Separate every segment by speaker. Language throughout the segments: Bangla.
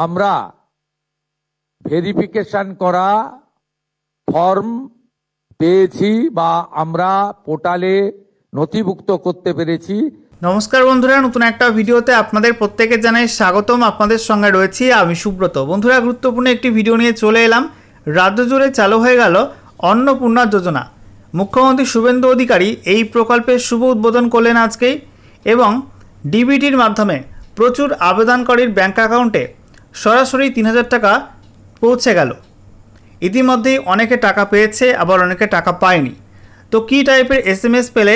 Speaker 1: আমরা ভেরিফিকেশন করা ফর্ম পেয়েছি বা আমরা পোর্টালে নথিভুক্ত করতে পেরেছি।
Speaker 2: নমস্কার বন্ধুরা, নতুন একটা ভিডিওতে আপনাদের প্রত্যেকে জানাই স্বাগতম। আপনাদের সঙ্গে রয়েছি আমি সুব্রত। বন্ধুরা, গুরুত্বপূর্ণ একটি ভিডিও নিয়ে চলে এলাম। রাজ্য জুড়ে চালু হয়ে গেল অন্নপূর্ণা যোজনা। মুখ্যমন্ত্রী শুভেন্দু অধিকারী এই প্রকল্পের শুভ উদ্বোধন করলেন আজকেই এবং ডিবিটির মাধ্যমে প্রচুর আবেদনকারীর ব্যাঙ্ক অ্যাকাউন্টে সরাসরি ৩,০০০ টাকা পৌঁছে গেল। ইতিমধ্যেই অনেকে টাকা পেয়েছে, আবার অনেকে টাকা পায়নি। তো কী টাইপের SMS পেলে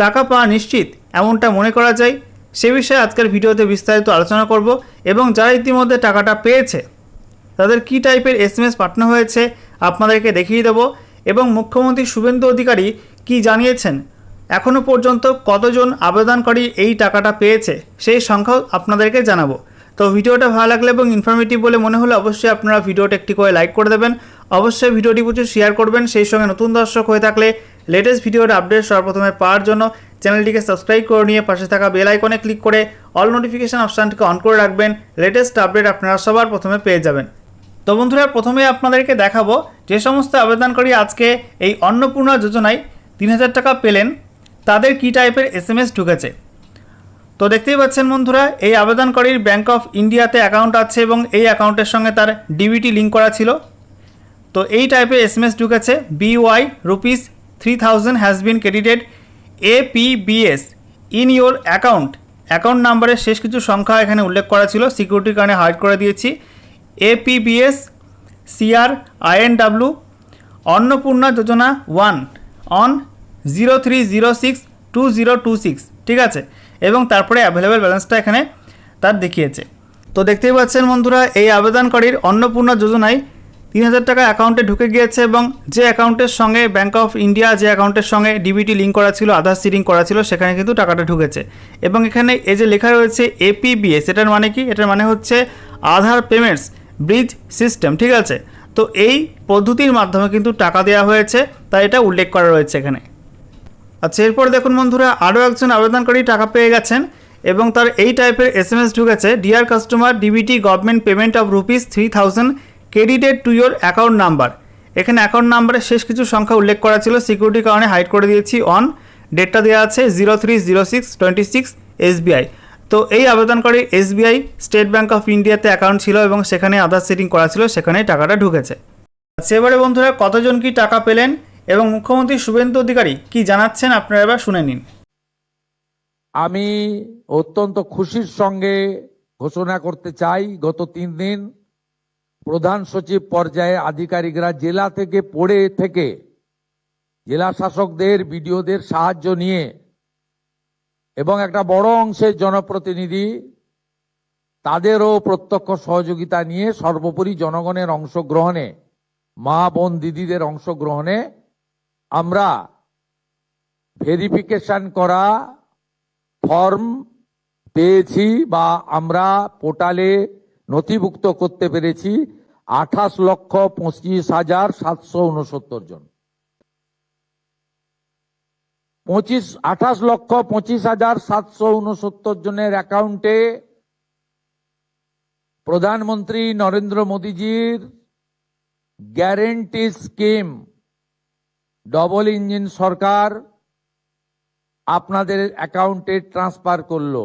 Speaker 2: টাকা পাওয়া নিশ্চিত এমনটা মনে করা যায়, সে বিষয়ে আজকের ভিডিওতে বিস্তারিত আলোচনা করব এবং যারা ইতিমধ্যে টাকাটা পেয়েছে তাদের কী টাইপের SMS পাঠানো হয়েছে আপনাদেরকে দেখিয়ে দেব এবং মুখ্যমন্ত্রী শুভেন্দু অধিকারী কি জানিয়েছেন, এখনও পর্যন্ত কতজন আবেদনকারী এই টাকাটা পেয়েছে সেই সংখ্যাও আপনাদেরকে জানাবো। তো ভিডিওটা ভালো লাগলে এবং ইনফরমেটিভ বলে মনে হলে অবশ্যই আপনারা ভিডিওটা একটি করে লাইক করে দেবেন, অবশ্যই ভিডিওটি প্রচুর শেয়ার করবেন। সেই সঙ্গে নতুন দর্শক হয়ে থাকলে লেটেস্ট ভিডিওর আপডেট সর্বপ্রথমে পাওয়ার জন্য চ্যানেলটিকে সাবস্ক্রাইব করে নিয়ে পাশে থাকা বেল আইকনে ক্লিক করে অল নোটিফিকেশন অপশানটিকে অন করে রাখবেন। লেটেস্ট আপডেট আপনারা সবার প্রথমে পেয়ে যাবেন। তো বন্ধুরা, প্রথমে আপনাদেরকে দেখাবো যে সমস্ত আবেদনকারী আজকে এই অন্নপূর্ণা যোজনায় ৩,০০০ টাকা পেলেন তাদের কী টাইপের SMS ঢুকেছে। তো দেখতেই পাচ্ছেন বন্ধুরা, এই আবেদনকারীর ব্যাঙ্ক অফ ইন্ডিয়াতে অ্যাকাউন্ট আছে এবং এই অ্যাকাউন্টের সঙ্গে তার ডিবিটি লিঙ্ক করা ছিল। তো এই টাইপের SMS ঢুকেছে। BY ₹3,000 has been credited APBS in your account. Account নাম্বারের শেষ কিছু সংখ্যা এখানে উল্লেখ করা ছিল, সিকিউরিটির কারণে হাইড করে দিয়েছি। APBS CRINW Annapurna Yojana 1 on 03062026, ঠিক আছে, এবং তারপরে অ্যাভেলেবেল ব্যালেন্সটা এখানে তার দেখিয়েছে। তো দেখতেই পাচ্ছেন বন্ধুরা, এই আবেদনকারীর অন্নপূর্ণা যোজনায় ৩,০০০ টাকা অ্যাকাউন্টে ঢুকে গিয়েছে এবং যে অ্যাকাউন্টের সঙ্গে ব্যাঙ্ক অফ ইন্ডিয়া, যে অ্যাকাউন্টের সঙ্গে ডিবিটি লিঙ্ক করা ছিল, আধার সিডিং করা ছিল, সেখানে কিন্তু টাকাটা ঢুকেছে। এবং এখানে এই যে লেখা রয়েছে APBS, এটার মানে কি? এটার মানে হচ্ছে আধার পেমেন্টস ব্রিজ সিস্টেম, ঠিক আছে। তো এই পদ্ধতির মাধ্যমে কিন্তু টাকা দেওয়া হয়েছে, তাই এটা উল্লেখ করা রয়েছে এখানে। আচ্ছা, এরপর দেখুন বন্ধুরা, আরও একজন আবেদনকারী টাকা পেয়ে গেছেন এবং তার এই টাইপের SMS ঢুকেছে। Deer customer, DBT government payment of ₹3,000 credited to your account number. এখানে অ্যাকাউন্ট নাম্বারের শেষ কিছু সংখ্যা উল্লেখ করা ছিল, সিকিউরিটির কারণে হাইড করে দিয়েছি। অন ডেটটা দেওয়া আছে 030626 SBI। তো এই আবেদনকারী SBI স্টেট ব্যাঙ্ক অফ ইন্ডিয়াতে অ্যাকাউন্ট ছিল এবং সেখানে আধার সেটিং করা ছিল, সেখানে টাকাটা ঢুকেছে। আচ্ছা, এবারে বন্ধুরা, কতজন কি টাকা পেলেন এবং মুখ্যমন্ত্রী শুভেন্দু অধিকারী কি জানাচ্ছেন আপনারা এবার শুনে নিন।
Speaker 1: আমি অত্যন্ত খুশির সঙ্গে ঘোষণা করতে চাই, গত 3 দিন প্রধান সচিব পর্যায়ে আধিকারিকরা জেলা থেকে জেলা শাসকদের, বিডিওদের সাহায্য নিয়ে এবং একটা বড় অংশের জনপ্রতিনিধি তাদেরও প্রত্যক্ষ সহযোগিতা নিয়ে, সর্বোপরি জনগণের অংশগ্রহণে, মা বোন দিদিদের অংশগ্রহণে আমরা ভেরিফিকেশন করা ফর্ম পেয়েছি বা আমরা পোর্টালে নথিভুক্ত করতে পেরেছি 28,25,769 জন। 28,25,769 জনের অ্যাকাউন্টে প্রধানমন্ত্রী নরেন্দ্র মোদীজির গ্যারেন্টি স্কিম, ডবল ইঞ্জিন সরকার আপনাদের অ্যাকাউন্টে ট্রান্সফার করলো।